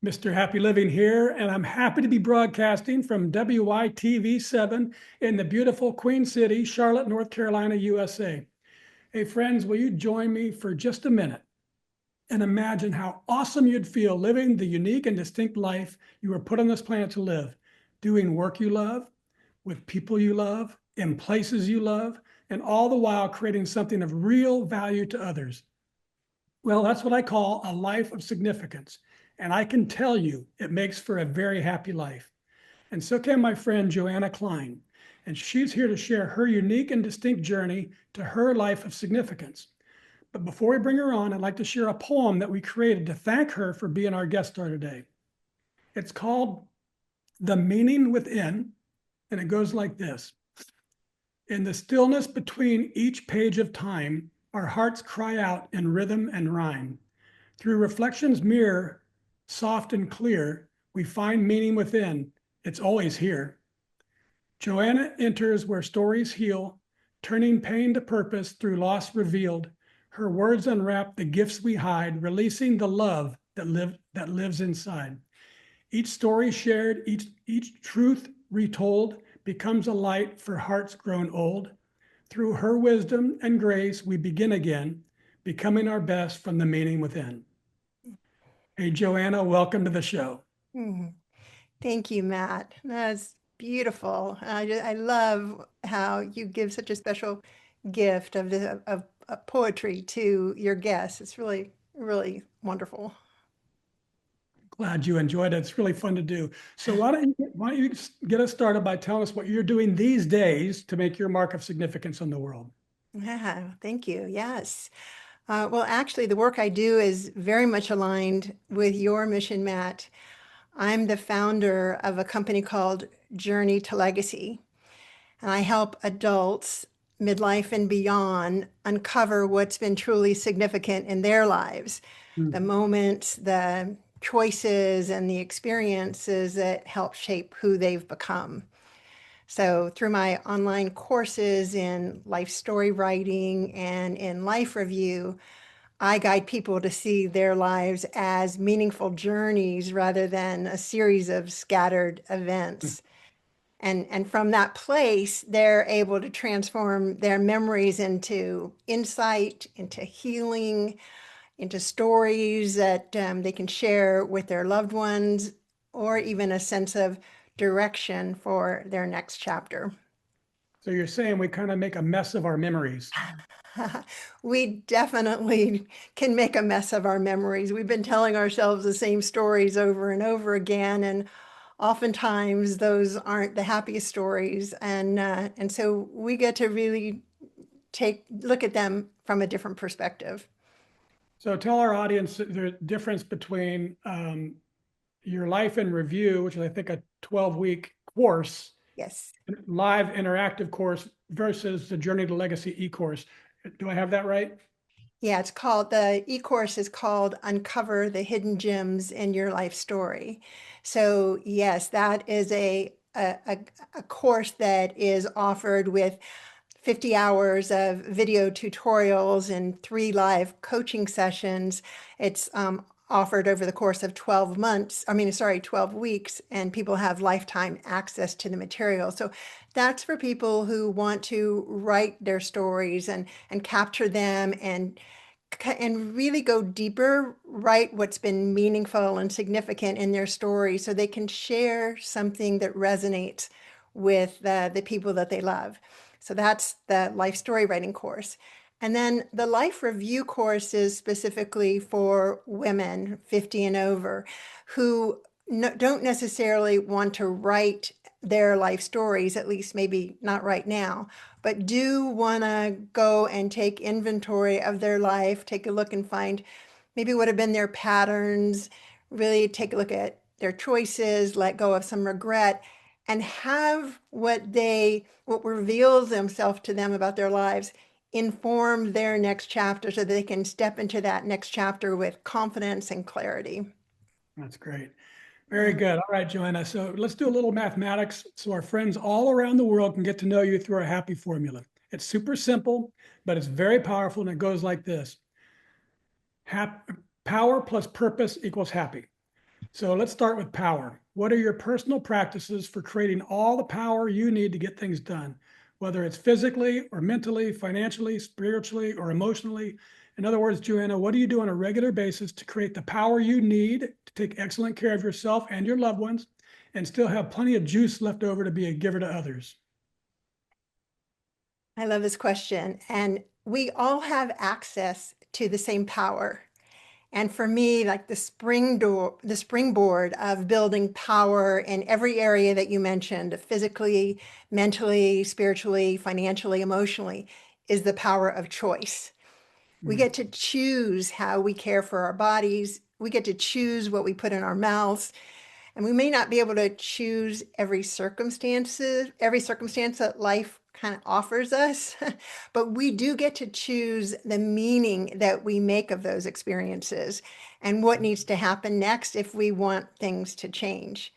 Mr. Happy Living here, and I'm happy to be broadcasting from WYTV7 in the beautiful Queen City, Charlotte, North Carolina, USA. Hey, friends, will you join me for just a minute and imagine how awesome you'd feel living the unique and distinct life you were put on this planet to live, doing work you love, with people you love, in places you love, and all the while creating something of real value to others. Well, that's what I call a life of significance. And I can tell you it makes for a very happy life. And so can my friend Joanna Klein. And she's here to share her unique and distinct journey to her life of significance. But before we bring her on, I'd like to share a poem that we created to thank her for being our guest star today. It's called The Meaning Within, and it goes like this. In the stillness between each page of time, our hearts cry out in rhythm and rhyme. Through reflection's mirror, soft and clear, we find meaning within. It's always here. Joanna enters where stories heal, turning pain to purpose through loss revealed. Her words unwrap the gifts we hide, releasing the love that lives inside. Each story shared, each truth retold becomes a light for hearts grown old. Through her wisdom and grace, we begin again, becoming our best from the meaning within. Hey, Joanna, welcome to the show. Mhm. Thank you, Matt. That's beautiful. I love how you give such a special gift of poetry to your guests. It's really, really wonderful. Glad you enjoyed it. It's really fun to do. So why don't you get us started by telling us what you're doing these days to make your mark of significance on the world? Yeah, thank you. Yes. Well, actually, the work I do is very much aligned with your mission, Matt. I'm the founder of a company called Journey to Legacy. And I help adults, midlife and beyond, uncover what's been truly significant in their lives, the Mhm. moments, the choices, and the experiences that help shape who they've become. So, through my online courses in life story writing and in life review, I guide people to see their lives as meaningful journeys rather than a series of scattered events. And from that place, they're able to transform their memories into insight, into healing, into stories that they can share with their loved ones, or even a sense of direction for their next chapter. So you're saying we kind of make a mess of our memories. We definitely can make a mess of our memories. We've been telling ourselves the same stories over and over again, and oftentimes those aren't the happiest stories. And so we get to really look at them from a different perspective. So tell our audience the difference between your life in review, which is I think a 12-week course, Yes. live interactive course versus the Journey to Legacy e-course. Do I have that right? Yeah, it's called the e-course is called Uncover the Hidden Gems in Your Life Story. So yes, that is a course that is offered with 50 hours of video tutorials and 3 live coaching sessions. It's offered over the course of 12 months, 12 weeks, and people have lifetime access to the material. So that's for people who want to write their stories and capture them and really go deeper, write what's been meaningful and significant in their story so they can share something that resonates with the people that they love. So that's the life story writing course. And then the life review course is specifically for women 50 and over who don't necessarily want to write their life stories, at least maybe not right now, but do want to go and take inventory of their life, take a look and find maybe what have been their patterns, really take a look at their choices, let go of some regret, and have what reveals themselves to them about their lives inform their next chapter so that they can step into that next chapter with confidence and clarity. That's great. Very good. All right, Joanna. So let's do a little mathematics so our friends all around the world can get to know you through our happy formula. It's super simple, but it's very powerful, and it goes like this. Power plus purpose equals happy. So let's start with power. What are your personal practices for creating all the power you need to get things done, whether it's physically or mentally, financially, spiritually, or emotionally? In other words, Joanna, what do you do on a regular basis to create the power you need to take excellent care of yourself and your loved ones and still have plenty of juice left over to be a giver to others? I love this question. And we all have access to the same power. And for me, like the springboard of building power in every area that you mentioned, physically, mentally, spiritually, financially, emotionally, is the power of choice. We Mm. get to choose how we care for our bodies. We get to choose what we put in our mouths. And we may not be able to choose every circumstance that life kind of offers us, but we do get to choose the meaning that we make of those experiences and what needs to happen next if we want things to change.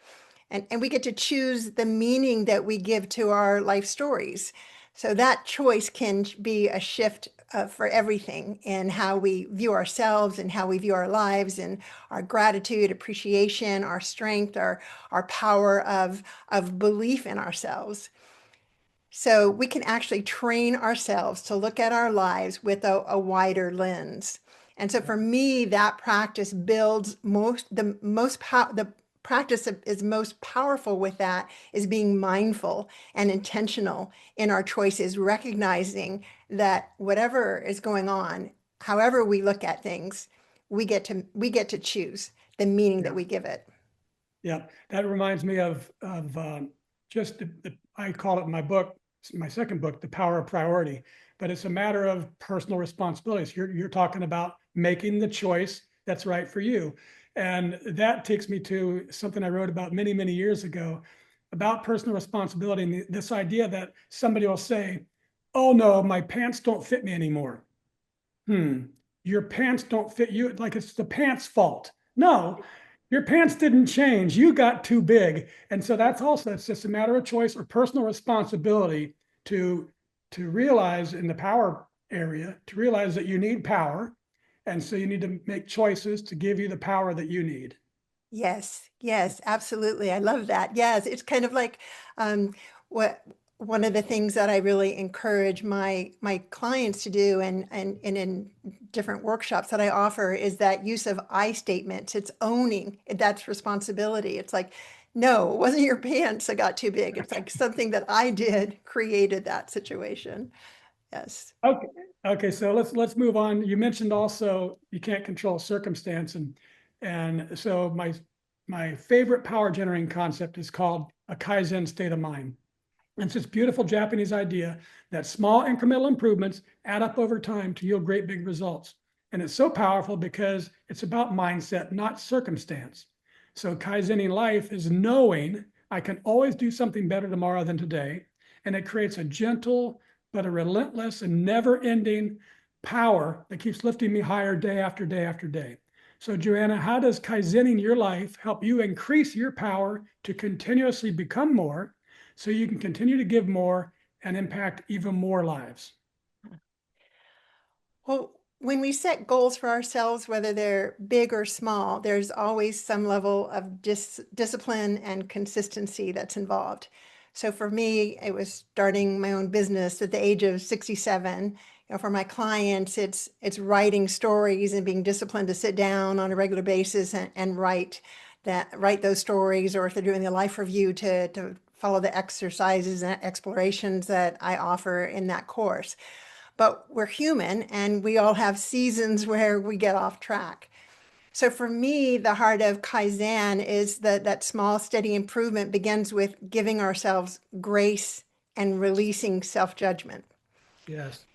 And we get to choose the meaning that we give to our life stories. So that choice can be a shift for everything in how we view ourselves and how we view our lives and our gratitude, appreciation, our strength, our power of belief in ourselves. So we can actually train ourselves to look at our lives with a wider lens. And so for me, that practice builds the practice is most powerful with that is being mindful and intentional in our choices, recognizing that whatever is going on, however we look at things, we get to choose the meaning that Yeah. we give it. Yeah, that reminds me of just I call it in my book, my second book, The Power of Priority. But it's a matter of personal responsibilities. You're talking about making the choice that's right for you, and that takes me to something I wrote about many years ago about personal responsibility and this idea that somebody will say, "Oh no, my pants don't fit me anymore." Hmm, your pants don't fit you, like it's the pants fault. No, your pants didn't change. You got too big. And so it's just a matter of choice or personal responsibility to realize in the power area, to realize that you need power. And so you need to make choices to give you the power that you need. Yes, yes, absolutely. I love that. Yes, it's kind of like um, what one of the things that I really encourage my clients to do and in different workshops that I offer is that use of I statements. It's owning that's responsibility. It's like, no, it wasn't your pants that got too big. It's like something that I did created that situation. Yes. Okay. Okay, so let's move on. You mentioned also you can't control circumstance, and so my favorite power generating concept is called a Kaizen state of mind. And it's this beautiful Japanese idea that small incremental improvements add up over time to yield great big results. And it's so powerful because it's about mindset, not circumstance. So Kaizening life is knowing I can always do something better tomorrow than today. And it creates a gentle, but a relentless and never ending power that keeps lifting me higher day after day after day. So, Joanna, how does Kaizening your life help you increase your power to continuously become more so you can continue to give more and impact even more lives? Well, when we set goals for ourselves, whether they're big or small, there's always some level of discipline and consistency that's involved. So for me, it was starting my own business at the age of 67. For my clients, it's writing stories and being disciplined to sit down on a regular basis and write those stories, or if they're doing a life review to follow the exercises and explorations that I offer in that course. But we're human and we all have seasons where we get off track. So for me, the heart of Kaizen is that small, steady improvement begins with giving ourselves grace and releasing self-judgment. Yes.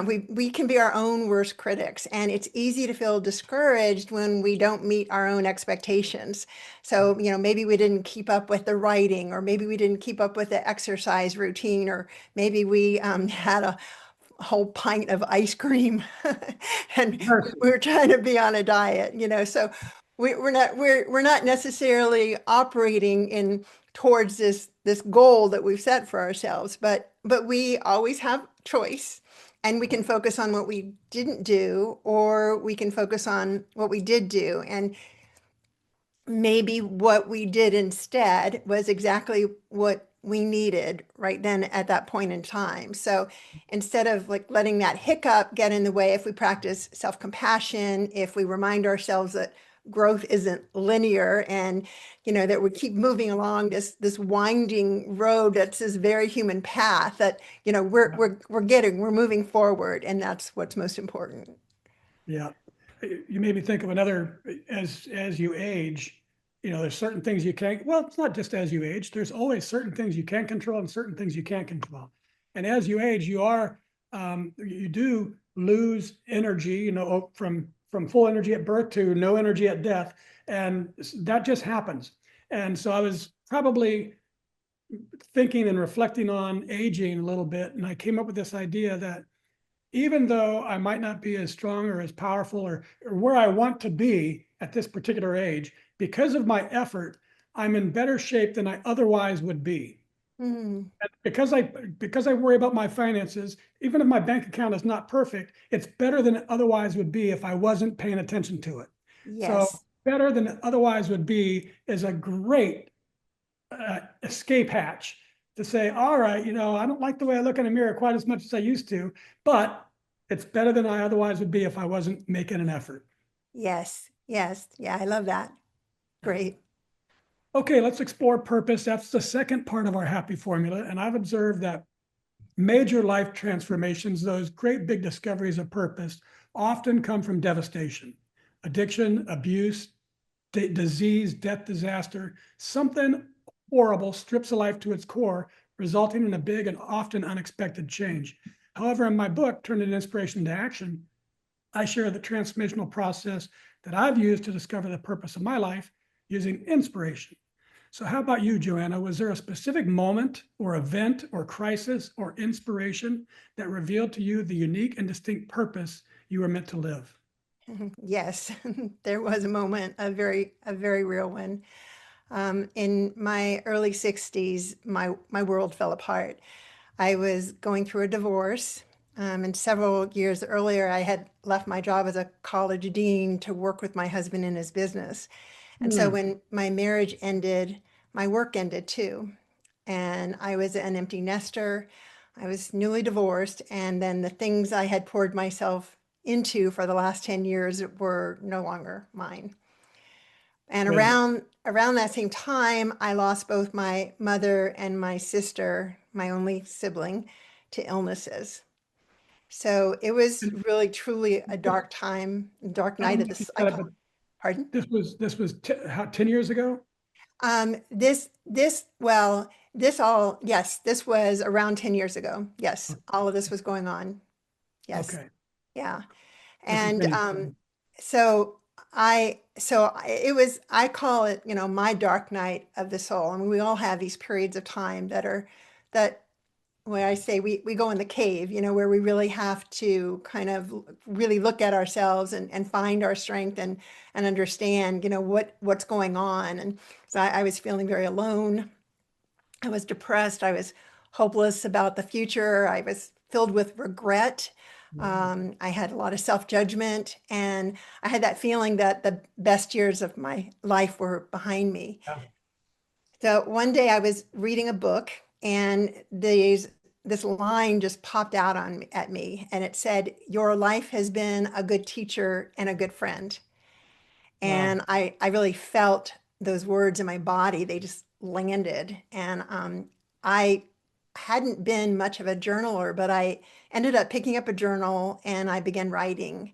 We can be our own worst critics, and it's easy to feel discouraged when we don't meet our own expectations. So, maybe we didn't keep up with the writing, or maybe we didn't keep up with the exercise routine, or maybe we had a whole pint of ice cream and we were trying to be on a diet, so we're not necessarily operating in towards this goal that we've set for ourselves, but we always have choice, and we can focus on what we didn't do, or we can focus on what we did do. And maybe what we did instead was exactly what we needed right then at that point in time. So instead of like letting that hiccup get in the way, if we practice self-compassion, if we remind ourselves that growth isn't linear and that we keep moving along this winding road that's this very human path that we're moving forward, and that's what's most important. Yeah. You made me think of another, as you age, there's certain things you can't, well, it's not just as you age, there's always certain things you can control and certain things you can't control. And as you age, you do lose energy, from full energy at birth to no energy at death. And that just happens. And so I was probably thinking and reflecting on aging a little bit. And I came up with this idea that even though I might not be as strong or as powerful or where I want to be at this particular age, because of my effort, I'm in better shape than I otherwise would be. Mm, Because I worry about my finances, even if my bank account is not perfect, it's better than it otherwise would be if I wasn't paying attention to it. So yes. better than it otherwise would be is a great escape hatch to say, all right, I don't like the way I look in a mirror quite as much as I used to, but it's better than I otherwise would be if I wasn't making an effort. Yes. Yes. Yeah, I love that. Great. Okay, let's explore purpose. That's the second part of our happy formula. And I've observed that major life transformations, those great big discoveries of purpose, often come from devastation, addiction, abuse, disease, death, disaster. Something horrible strips a life to its core, resulting in a big and often unexpected change. However, in my book, Turning Inspiration into Action, I share the transformational process that I've used to discover the purpose of my life using inspiration. So, how about you, Joanna? Was there a specific moment or event or crisis or inspiration that revealed to you the unique and distinct purpose you were meant to live? Yes, there was a moment, a very real one. In my early 60s, my world fell apart. I was going through a divorce, and several years earlier, I had left my job as a college dean to work with my husband in his business. And so Hmm. when my marriage ended, my work ended too. And I was an empty nester. I was newly divorced, and then the things I had poured myself into for the last 10 years were no longer mine. And Right. around that same time, I lost both my mother and my sister, my only sibling, to illnesses. So it was And really truly a dark time, dark I don't night know of if you this. I said it, call, but pardon? how, 10 years ago? This all, yes, this was around 10 years ago. Yes, all of this was going on. Yes. Okay. Yeah. So And continue. it was, I call it, my dark night of the soul. I mean, we all have these periods of time that where I say we go in the cave, where we really have to kind of really look at ourselves and find our strength and understand, what's going on. And so I was feeling very alone. I was depressed. I was hopeless about the future. I was filled with regret. I had a lot of self-judgment, and I had that feeling that the best years of my life were behind me. Yeah. So one day I was reading a book, and this line just popped out at me, and it said, "Your life has been a good teacher and a good friend." Wow. And I really felt those words in my body. They just landed. And I hadn't been much of a journaler, but I ended up picking up a journal and I began writing.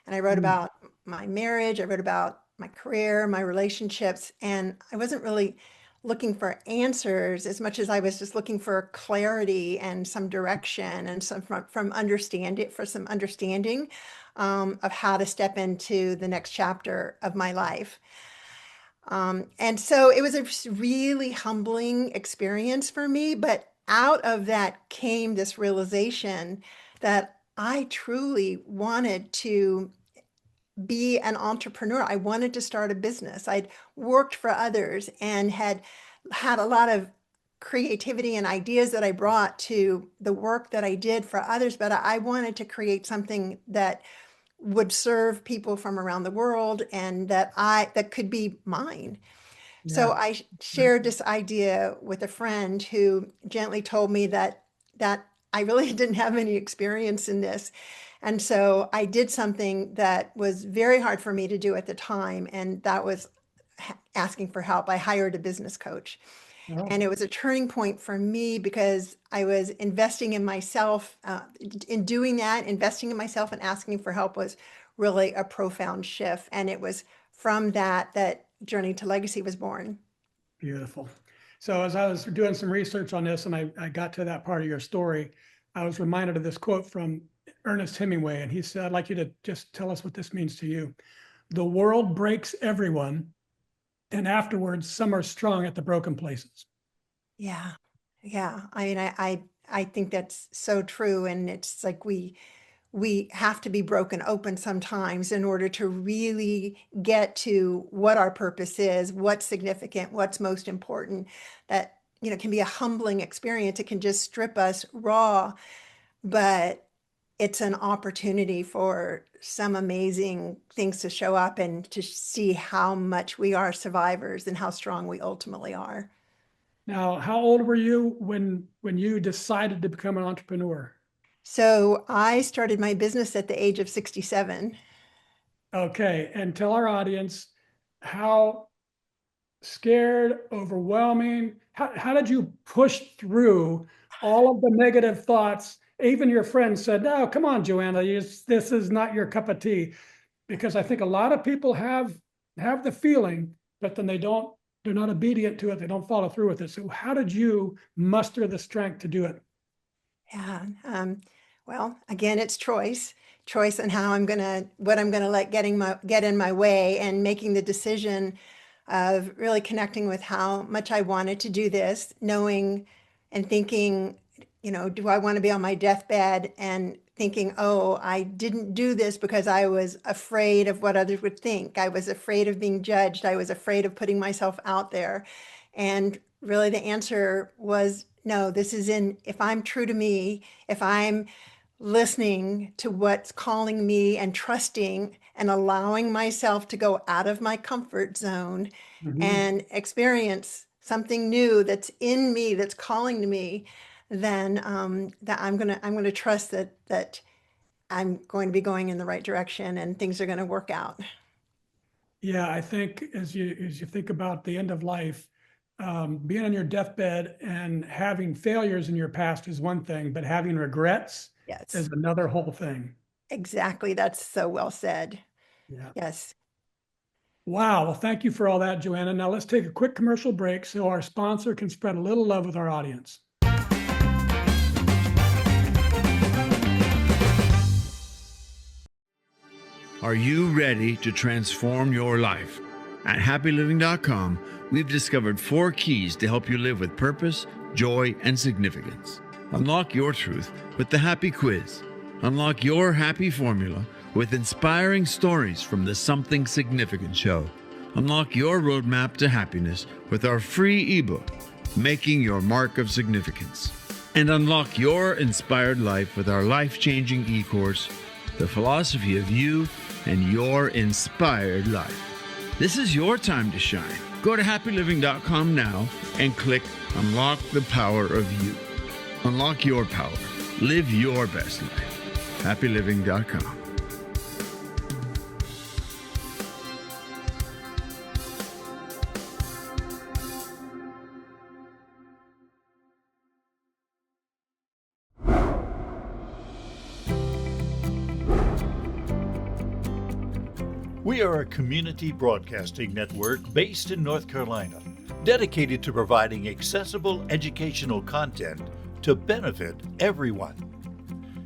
And I wrote Hmm. about my marriage, I wrote about my career, my relationships, and I wasn't really looking for answers as much as I was just looking for clarity and some direction and from understand for some understanding of how to step into the next chapter of my life. And so it was a really humbling experience for me, but out of that came this realization that I truly wanted to be an entrepreneur. I wanted to start a business. I'd worked for others and had a lot of creativity and ideas that I brought to the work that I did for others, but I wanted to create something that would serve people from around the world and that could be mine. So Yeah. I shared this idea with a friend who gently told me that I really didn't have any experience in this. And so I did something that was very hard for me to do at the time, and that was asking for help. I hired a business coach. Oh, And it was a turning point for me because I was investing in myself. In doing that, investing in myself and asking for help was really a profound shift. And it was from that Journey to Legacy was born. beautiful. So as I was doing some research on this and I got to that part of your story, I was reminded of this quote from Ernest Hemingway. And he said, I'd like you to just tell us what this means to you. The world breaks everyone, and afterwards, some are strong at the broken places. Yeah. Yeah. I mean, I think that's so true. And it's like we have to be broken open sometimes in order to really get to what our purpose is, what's significant, what's most important. That, can be a humbling experience. It can just strip us raw, but it's an opportunity for some amazing things to show up and to see how much we are survivors and how strong we ultimately are. Now, how old were you when you decided to become an entrepreneur? So I started my business at the age of 67. Okay, and tell our audience how scared, overwhelming, how did you push through all of the negative thoughts? Even your friends said, "No, come on, Joanna, this is not your cup of tea." Because I think a lot of people have the feeling, but then they're not obedient to it. They don't follow through with it. So how did you muster the strength to do it? Yeah. Well, again, it's choice on what I'm gonna let get in my way, and making the decision of really connecting with how much I wanted to do this, knowing and thinking, do I want to be on my deathbed and thinking, oh, I didn't do this because I was afraid of what others would think. I was afraid of being judged. I was afraid of putting myself out there. And really the answer was no, if I'm true to me, if I'm listening to what's calling me and trusting and allowing myself to go out of my comfort zone Mhm. and experience something new that's in me, that's calling to me, then that I'm gonna trust that I'm going to be going in the right direction and things are going to work out. Yeah, I think as you think about the end of life, being on your deathbed and having failures in your past is one thing, but having regrets is Yes, another whole thing. exactly. That's so well said. Yeah. Yes. Wow. Well, thank you for all that, Joanna. Now let's take a quick commercial break so our sponsor can spread a little love with our audience. Are you ready to transform your life? At happyliving.com, we've discovered 4 keys to help you live with purpose, joy, and significance. Unlock your truth with the Happy Quiz. Unlock your happy formula with inspiring stories from the Something Significant Show. Unlock your roadmap to happiness with our free ebook, Making Your Mark of Significance. And unlock your inspired life with our life-changing e-course, The Philosophy of You and Your Inspired Life. This is your time to shine. Go to happyliving.com now and click Unlock the Power of You. Unlock your power. Live your best life. happyliving.com. We are a community broadcasting network based in North Carolina, dedicated to providing accessible educational content to benefit everyone.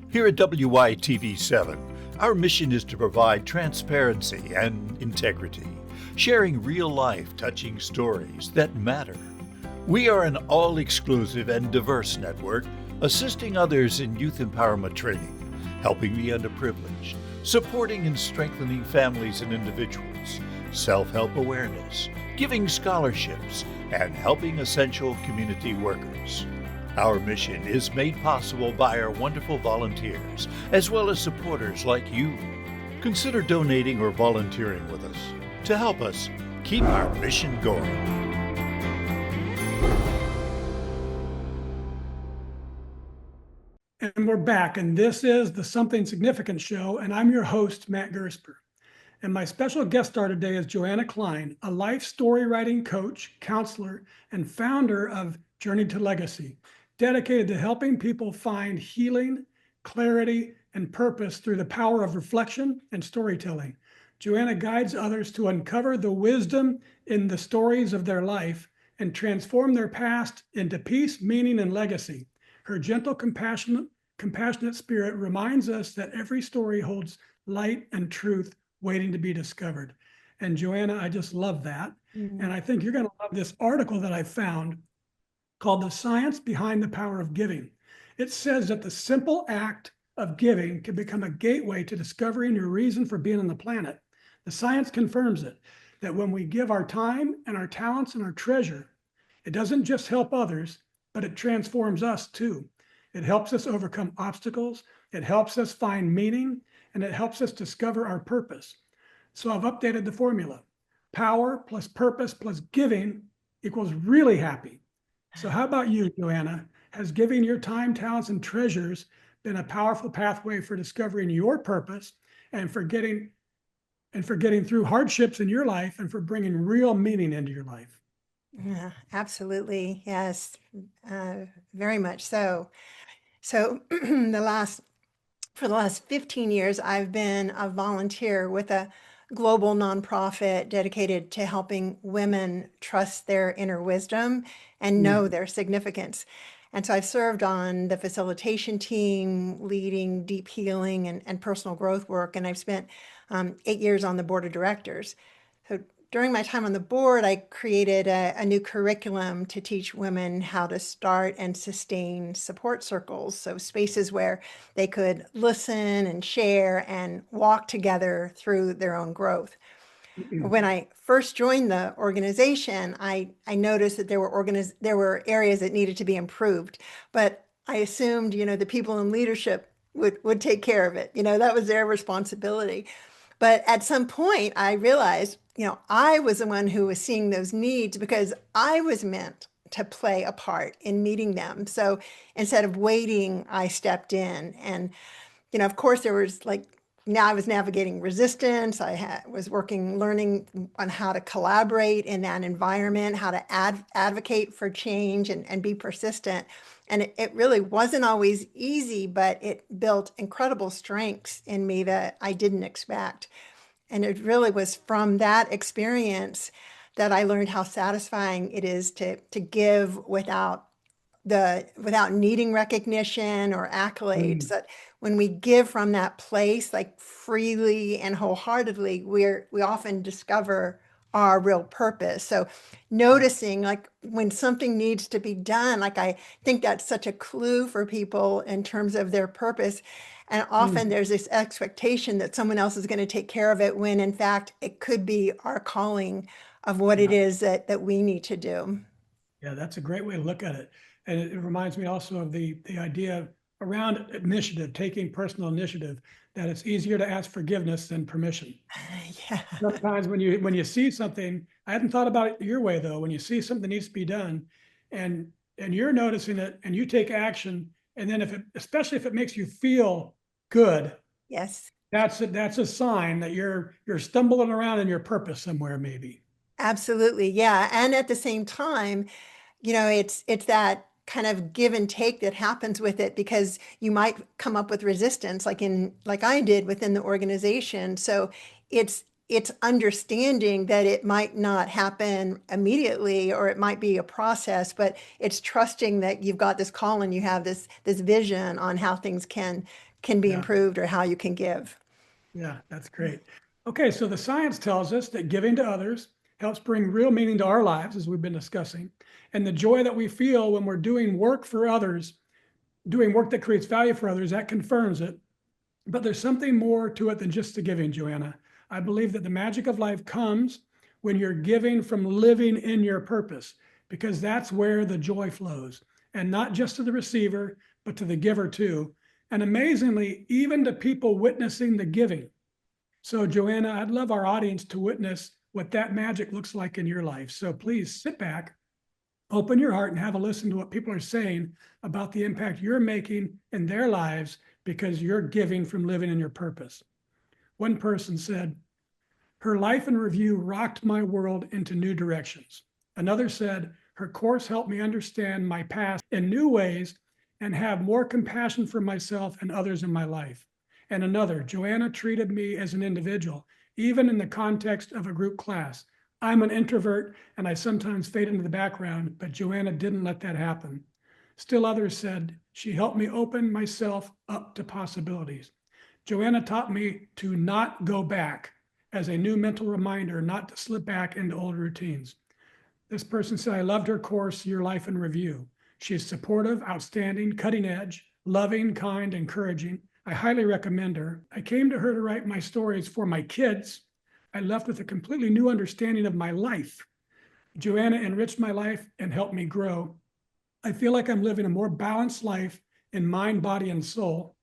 Here at WYTV7, our mission is to provide transparency and integrity, sharing real-life touching stories that matter. We are an all-exclusive and diverse network, assisting others in youth empowerment training, helping the underprivileged, supporting and strengthening families and individuals, self-help awareness, giving scholarships, and helping essential community workers. Our mission is made possible by our wonderful volunteers, as well as supporters like you. Consider donating or volunteering with us to help us keep our mission going. And we're back, and this is the Something Significant Show, and I'm your host, Matt Gersper. And my special guest star today is Joanna Klein, a life story writing coach, counselor, and founder of Journey to Legacy, dedicated to helping people find healing, clarity, and purpose through the power of reflection and storytelling. Joanna guides others to uncover the wisdom in the stories of their life and transform their past into peace, meaning, and legacy. Her gentle, compassionate spirit reminds us that every story holds light and truth waiting to be discovered. And Joanna, I just love that. And I think you're going to love this article that I found called The Science Behind the Power of Giving. It says that the simple act of giving can become a gateway to discovering your reason for being on the planet. The science confirms it, that when we give our time and our talents and our treasure, it doesn't just help others, but it transforms us too. It helps us overcome obstacles, it helps us find meaning, and it helps us discover our purpose. So I've updated the formula. Power plus purpose plus giving equals really happy. So how about you, Joanna? Has giving your time, talents, and treasures been a powerful pathway for discovering your purpose and for getting through hardships in your life and for bringing real meaning into your life? Yeah, absolutely. Yes, very much so. So for the last 15 years, I've been a volunteer with a global nonprofit dedicated to helping women trust their inner wisdom and know their significance. And so I've served on the facilitation team, leading deep healing and personal growth work. And I've spent 8 years on the board of directors. So during my time on the board, I created a new curriculum to teach women how to start and sustain support circles. So spaces where they could listen and share and walk together through their own growth. When I first joined the organization, I noticed that there were areas that needed to be improved, but I assumed, the people in leadership would take care of it. That was their responsibility. But at some point, I realized, I was the one who was seeing those needs because I was meant to play a part in meeting them. So instead of waiting, I stepped in. And, of course, there was now I was navigating resistance. I was learning on how to collaborate in that environment, how to advocate for change and be persistent. And it really wasn't always easy, but it built incredible strengths in me that I didn't expect. And it really was from that experience that I learned how satisfying it is to give without needing recognition or accolades. That when we give from that place, like freely and wholeheartedly, we often discover our real purpose. So noticing when something needs to be done, I think that's such a clue for people in terms of their purpose. And often there's this expectation that someone else is going to take care of it, when in fact it could be our calling of what it is that we need to do. Yeah, that's a great way to look at it. And it reminds me also of the idea around initiative, taking personal initiative, that it's easier to ask forgiveness than permission. Yeah. Sometimes when you see something, I hadn't thought about it your way though, when you see something needs to be done and you're noticing it and you take action, and then especially if it makes you feel good, Yes. that's a sign that you're stumbling around in your purpose somewhere, maybe. Absolutely. Yeah. And at the same time, it's that kind of give and take that happens with it, because you might come up with resistance like I did within the organization. So it's understanding that it might not happen immediately, or it might be a process, but it's trusting that you've got this call and you have this vision on how things can be improved, or how you can give. Yeah, that's great. Okay, so the science tells us that giving to others helps bring real meaning to our lives, as we've been discussing. And the joy that we feel when we're doing work for others, doing work that creates value for others, that confirms it. But there's something more to it than just the giving, Joanna. I believe that the magic of life comes when you're giving from living in your purpose, because that's where the joy flows. And not just to the receiver, but to the giver too. And amazingly, even to people witnessing the giving. So Joanna, I'd love our audience to witness what that magic looks like in your life. So please sit back, open your heart, and have a listen to what people are saying about the impact you're making in their lives because you're giving from living in your purpose. One person said, "Her life in review rocked my world into new directions." Another said, "Her course helped me understand my past in new ways and have more compassion for myself and others in my life." And another, "Joanna treated me as an individual, even in the context of a group class. I'm an introvert and I sometimes fade into the background, but Joanna didn't let that happen." Still others said, "She helped me open myself up to possibilities. Joanna taught me to not go back as a new mental reminder not to slip back into old routines." This person said, "I loved her course, Your Life in Review. She is supportive, outstanding, cutting edge, loving, kind, encouraging. I highly recommend her. I came to her to write my stories for my kids. I left with a completely new understanding of my life. Joanna enriched my life and helped me grow. I feel like I'm living a more balanced life in mind, body, and soul.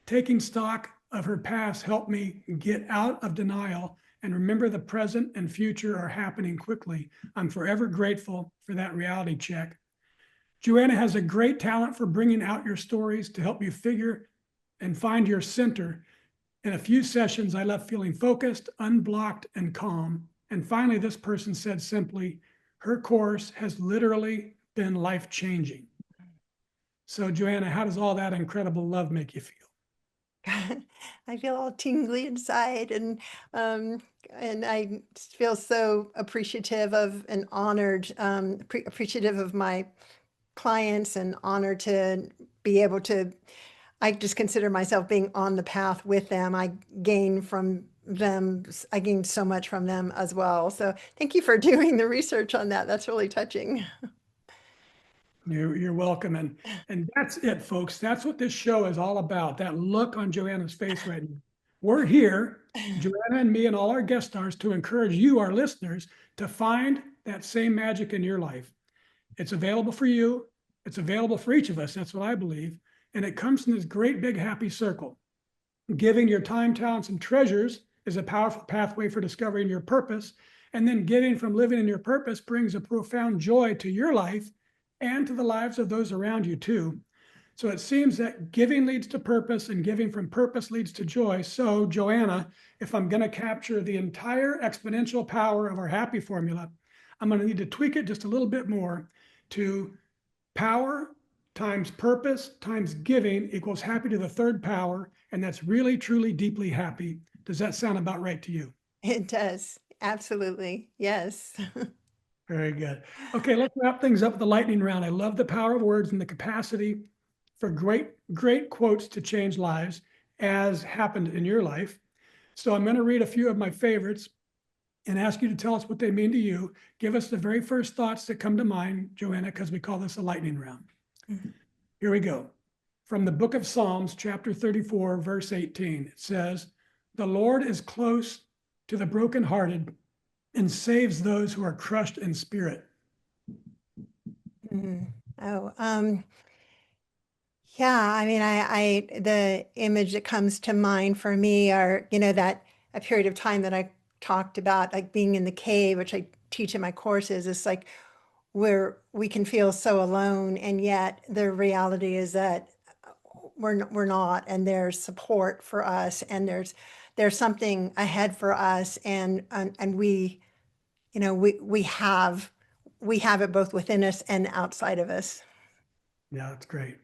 Taking stock of her past helped me get out of denial and remember the present and future are happening quickly. I'm forever grateful for that reality check. Joanna has a great talent for bringing out your stories to help you figure and find your center. In a few sessions, I left feeling focused, unblocked, and calm." And finally, this person said simply, "Her course has literally been life-changing." So Joanna, how does all that incredible love make you feel? I feel all tingly inside, and I feel so appreciative of and honored, appreciative of my clients, and honored to be able to. I just consider myself being on the path with them. I gain from them. I gained so much from them as well. So thank you for doing the research on that. That's really touching. You're welcome. And that's it, folks. That's what this show is all about. That look on Joanna's face right now. We're here, Joanna and me and all our guest stars, to encourage you, our listeners, to find that same magic in your life. It's available for you. It's available for each of us. That's what I believe. And it comes from this great big happy circle. Giving your time, talents, and treasures is a powerful pathway for discovering your purpose. And then giving from living in your purpose brings a profound joy to your life and to the lives of those around you too. So it seems that giving leads to purpose and giving from purpose leads to joy. So Joanna, if I'm going to capture the entire exponential power of our happy formula, I'm going to need to tweak it just a little bit more to power times purpose times giving equals happy to the third power. And that's really, truly, deeply happy. Does that sound about right to you? It does. Absolutely. Yes. Very good. Okay, let's wrap things up with the lightning round. I love the power of words and the capacity for great quotes to change lives, as happened in your life. So I'm going to read a few of my favorites and ask you to tell us what they mean to you. Give us the very first thoughts that come to mind, Joanna, because we call this a lightning round. Here we go. From the book of Psalms, chapter 34, verse 18, it says, "The Lord is close to the brokenhearted and saves those who are crushed in spirit." Oh, yeah. I mean, the image that comes to mind for me are, that a period of time that I talked about, like being in the cave, which I teach in my courses. It's like where we can feel so alone, and yet the reality is that we're not, and there's support for us, and there's something ahead for us, and we, we have it both within us and outside of us. Yeah, that's great.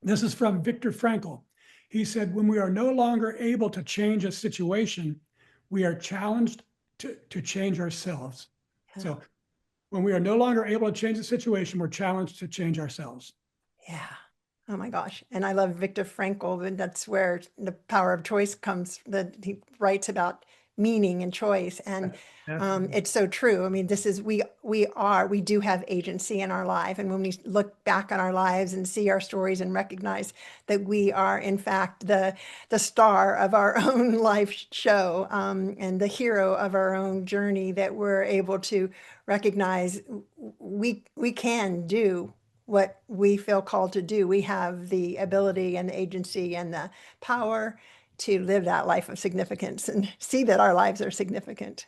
This is from Viktor Frankl. He said, "When we are no longer able to change a situation, we are challenged to change ourselves." So when we are no longer able to change the situation, we're challenged to change ourselves. Yeah. Oh my gosh. And I love Viktor Frankl, and that's where the power of choice comes, that he writes about meaning and choice. And it's so true. I mean, this is, we do have agency in our life. And when we look back on our lives and see our stories and recognize that we are, in fact, the star of our own life show, and the hero of our own journey, that we're able to recognize we can do what we feel called to do. We have the ability and the agency and the power to live that life of significance and see that our lives are significant.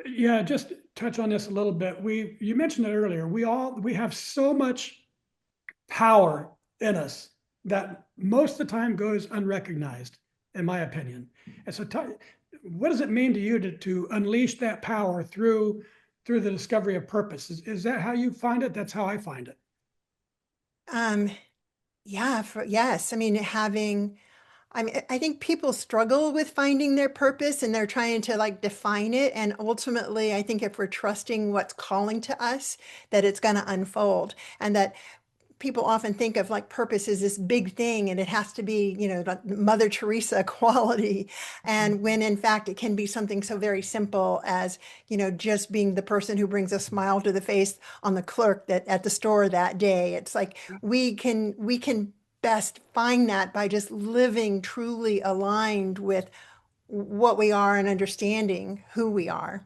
Yeah, just touch on this a little bit. You mentioned it earlier. We have so much power in us that most of the time goes unrecognized, in my opinion. And so, what does it mean to you to unleash that power through the discovery of purpose? Is that how you find it? That's how I find it. Yeah, yes. I mean, I think people struggle with finding their purpose and they're trying to like define it. And ultimately, I think if we're trusting what's calling to us, that it's going to unfold. And that people often think of like purpose as this big thing and it has to be, like Mother Teresa quality. And when in fact it can be something so very simple as, just being the person who brings a smile to the face on the clerk that at the store that day. It's like we can best find that by just living truly aligned with what we are and understanding who we are.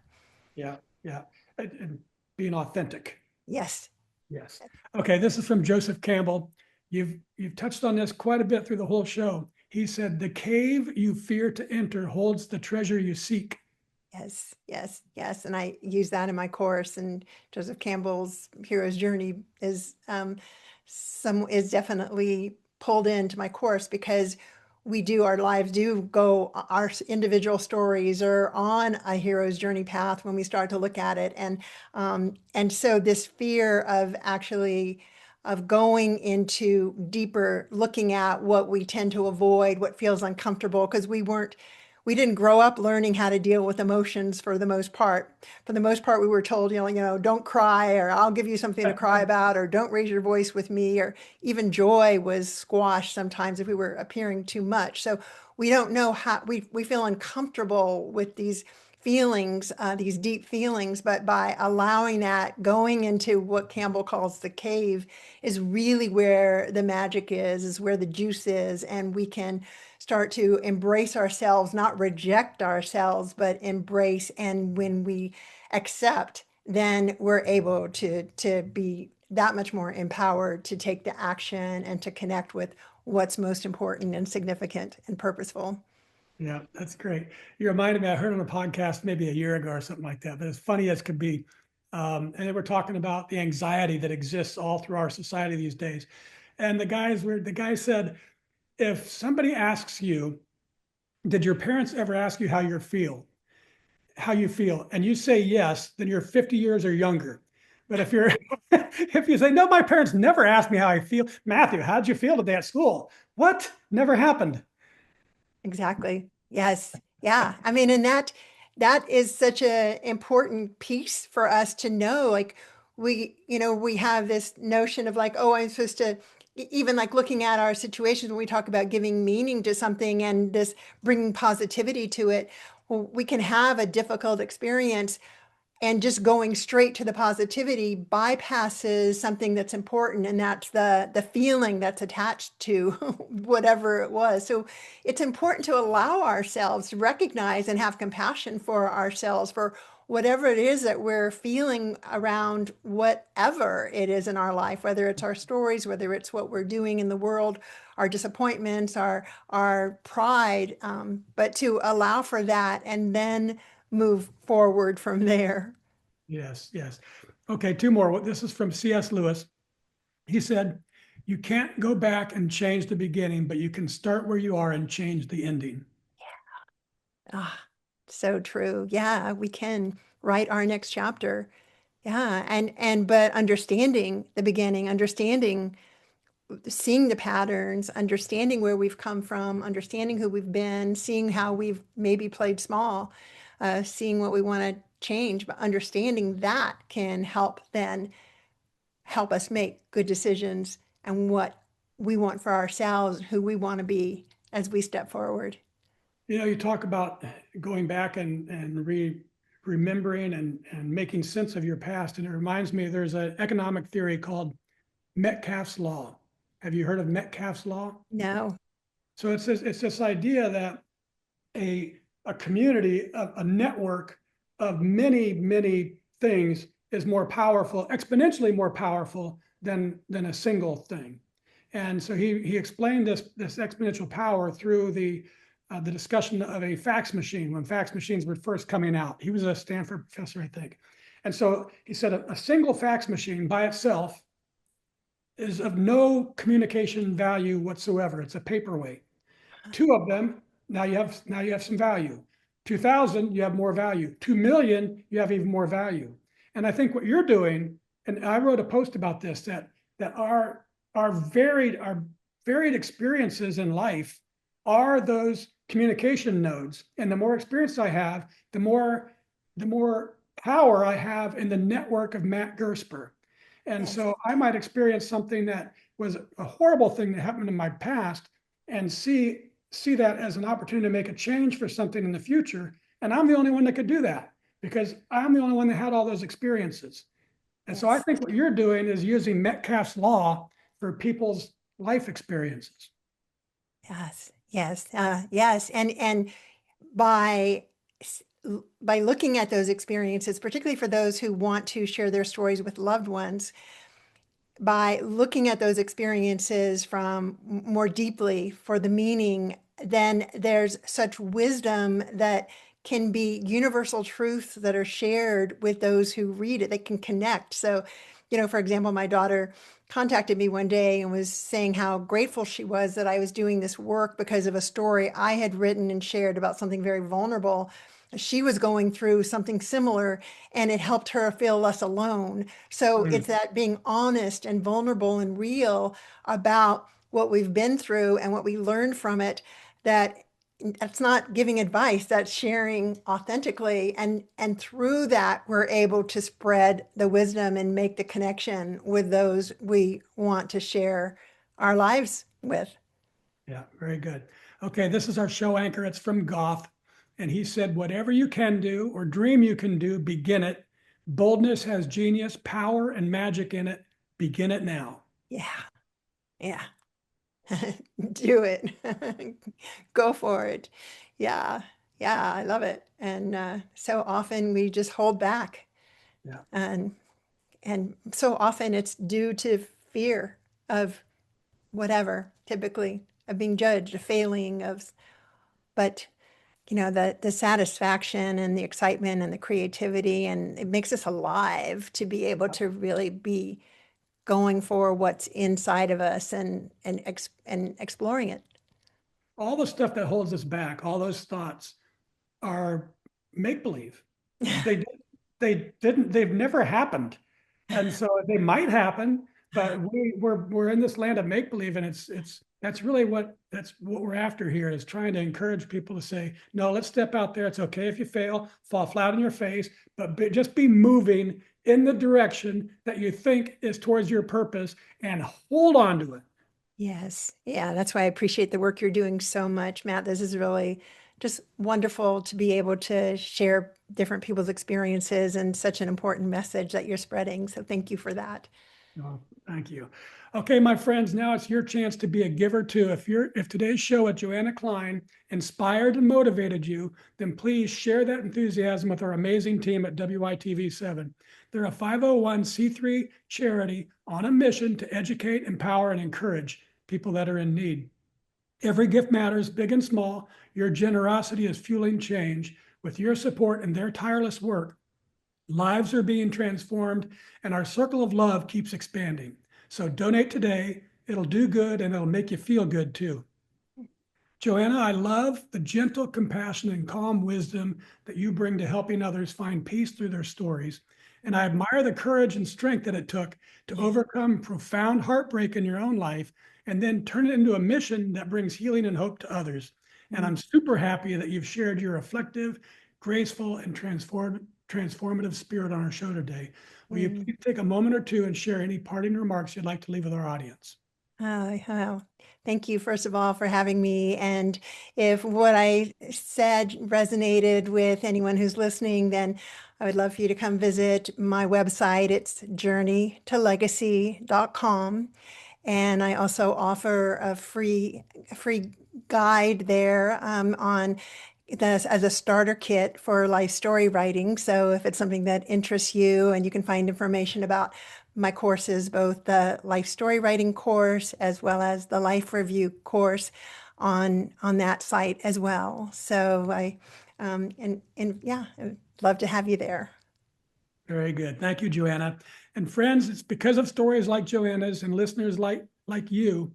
Yeah, yeah. And being authentic. Yes. Yes. Okay, this is from Joseph Campbell. You've touched on this quite a bit through the whole show. He said, "The cave you fear to enter holds the treasure you seek." Yes, yes, yes. And I use that in my course. And Joseph Campbell's hero's journey is definitely pulled into my course because our lives do go, our individual stories are on a hero's journey path when we start to look at it. And so this fear of going into deeper, looking at what we tend to avoid, what feels uncomfortable, because we didn't grow up learning how to deal with emotions for the most part. For the most part, we were told, don't cry, or I'll give you something to cry about, or don't raise your voice with me, or even joy was squashed sometimes if we were appearing too much. So we don't know how, we feel uncomfortable with these feelings, these deep feelings, but by allowing that, going into what Campbell calls the cave, is really where the magic is where the juice is, and we can start to embrace ourselves, not reject ourselves, but embrace. And when we accept, then we're able to be that much more empowered to take the action and to connect with what's most important and significant and purposeful. Yeah, that's great. You reminded me, I heard on a podcast maybe a year ago or something like that, but as funny as could be. And they were talking about the anxiety that exists all through our society these days. And the guy said, if somebody asks you, did your parents ever ask you how you feel? And you say yes, then you're 50 years or younger. But if you say, no, my parents never asked me how I feel. Matthew, how'd you feel today at school? What? Never happened. Exactly. Yes. Yeah. I mean, and that is such a important piece for us to know. Like we have this notion of like, oh, I'm supposed to, even like looking at our situations when we talk about giving meaning to something and this bringing positivity to it, well, we can have a difficult experience and just going straight to the positivity bypasses something that's important, and that's the feeling that's attached to whatever it was. So it's important to allow ourselves to recognize and have compassion for ourselves for whatever it is that we're feeling around whatever it is in our life, whether it's our stories, whether it's what we're doing in the world, our disappointments, our pride, but to allow for that and then move forward from there. Yes, yes. Okay, two more. This is from C.S. Lewis. He said, you can't go back and change the beginning, but you can start where you are and change the ending. Ah, so true. Yeah, we can write our next chapter. Yeah, but understanding the beginning, understanding, seeing the patterns, understanding where we've come from, understanding who we've been, seeing how we've maybe played small, seeing what we want to change, but understanding that can help us make good decisions and what we want for ourselves, who we want to be as we step forward. You talk about going back and remembering and making sense of your past. And it reminds me, there's an economic theory called Metcalfe's Law. Have you heard of Metcalfe's Law? No. So it's this idea that a community, a network of many, many things is more powerful, exponentially more powerful than a single thing. And so he explained this exponential power through the discussion of a fax machine when fax machines were first coming out. He was a Stanford professor, I think. And so he said a single fax machine by itself is of no communication value whatsoever. It's a paperweight. Two of them, now you have some value. 2,000, you have more value. 2 million, you have even more value. And I think what you're doing, and I wrote a post about this, that our varied experiences in life are those communication nodes. And the more experience I have, the more power I have in the network of Matt Gersper. And Yes. so I might experience something that was a horrible thing that happened in my past and see that as an opportunity to make a change for something in the future. And I'm the only one that could do that because I'm the only one that had all those experiences. And so I think what you're doing is using Metcalfe's law for people's life experiences. Yes. And by looking at those experiences, particularly for those who want to share their stories with loved ones, by looking at those experiences from more deeply for the meaning, then there's such wisdom that can be universal truths that are shared with those who read it. They can connect. So, for example, my daughter contacted me one day and was saying how grateful she was that I was doing this work because of a story I had written and shared about something very vulnerable. She was going through something similar and it helped her feel less alone. So it's that being honest and vulnerable and real about what we've been through and what we learned from it, that's not giving advice, that's sharing authentically. And through that, we're able to spread the wisdom and make the connection with those we want to share our lives with. Yeah, very good. Okay, this is our show anchor. It's from Goth. And he said, whatever you can do or dream you can do, begin it. Boldness has genius, power, and magic in it. Begin it now. Yeah. Do it. Go for it. Yeah. I love it. And so often we just hold back. Yeah. And so often it's due to fear of whatever, typically of being judged, of failing, but the satisfaction and the excitement and the creativity, and it makes us alive to be able to really be going for what's inside of us and exploring it. All the stuff that holds us back, all those thoughts are make believe. They've never happened. And so they might happen, but we're in this land of make believe, and that's really what we're after here, is trying to encourage people to say, no, let's step out there. It's okay if you fail, fall flat on your face, but just be moving in the direction that you think is towards your purpose and hold on to it. Yes. Yeah. That's why I appreciate the work you're doing so much, Matt. This is really just wonderful to be able to share different people's experiences and such an important message that you're spreading. So thank you for that. Oh, thank you. Okay, my friends, now it's your chance to be a giver too. If today's show with Joanna Klein inspired and motivated you, then please share that enthusiasm with our amazing team at WITV7. They're a 501c3 charity on a mission to educate, empower, and encourage people that are in need. Every gift matters, big and small. Your generosity is fueling change. With your support and their tireless work, lives are being transformed and our circle of love keeps expanding. So donate today. It'll do good and it'll make you feel good too. Joanna, I love the gentle compassion and calm wisdom that you bring to helping others find peace through their stories. And I admire the courage and strength that it took to overcome profound heartbreak in your own life and then turn it into a mission that brings healing and hope to others. And I'm super happy that you've shared your reflective, graceful, and transformative spirit on our show today. Will you please take a moment or two and share any parting remarks you'd like to leave with our audience? Oh, thank you, first of all, for having me. And if what I said resonated with anyone who's listening, then I would love for you to come visit my website. It's journeytolegacy.com. And I also offer a free guide there on this as a starter kit for life story writing. So if it's something that interests you, and you can find information about my courses, both the life story writing course as well as the life review course on that site as well. So and yeah, I'd love to have you there. Very good. Thank you, Joanna. And friends, it's because of stories like Joanna's and listeners like you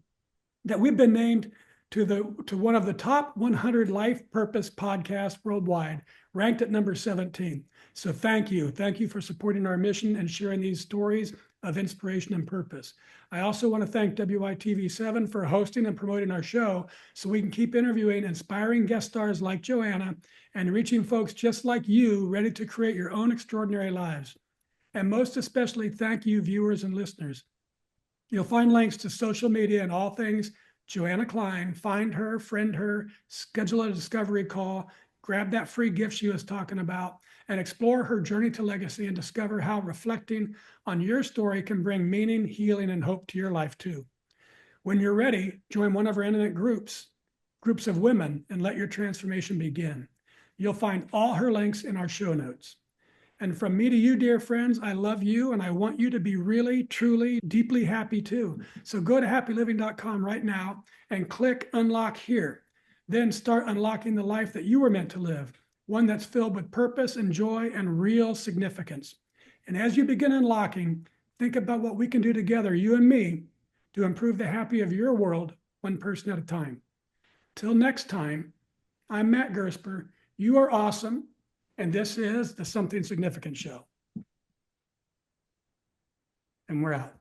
that we've been named to one of the top 100 life purpose podcasts worldwide, ranked at number 17. So thank you. Thank you for supporting our mission and sharing these stories of inspiration and purpose. I also want to thank WITV7 for hosting and promoting our show so we can keep interviewing inspiring guest stars like Joanna and reaching folks just like you ready to create your own extraordinary lives. And most especially, thank you, viewers and listeners. You'll find links to social media and all things Joanna Klein. Find her, friend her, schedule a discovery call, grab that free gift she was talking about, and explore her journey to legacy and discover how reflecting on your story can bring meaning, healing, and hope to your life too. When you're ready, join one of our intimate groups of women, and let your transformation begin. You'll find all her links in our show notes. And from me to you, dear friends, I love you and I want you to be really, truly, deeply happy too. So go to happyliving.com right now and click unlock here. Then start unlocking the life that you were meant to live, one that's filled with purpose and joy and real significance. And as you begin unlocking, think about what we can do together, you and me, to improve the happy of your world, one person at a time. Till next time, I'm Matt Gersper. You are awesome. And this is the Something Significant Show. And we're out.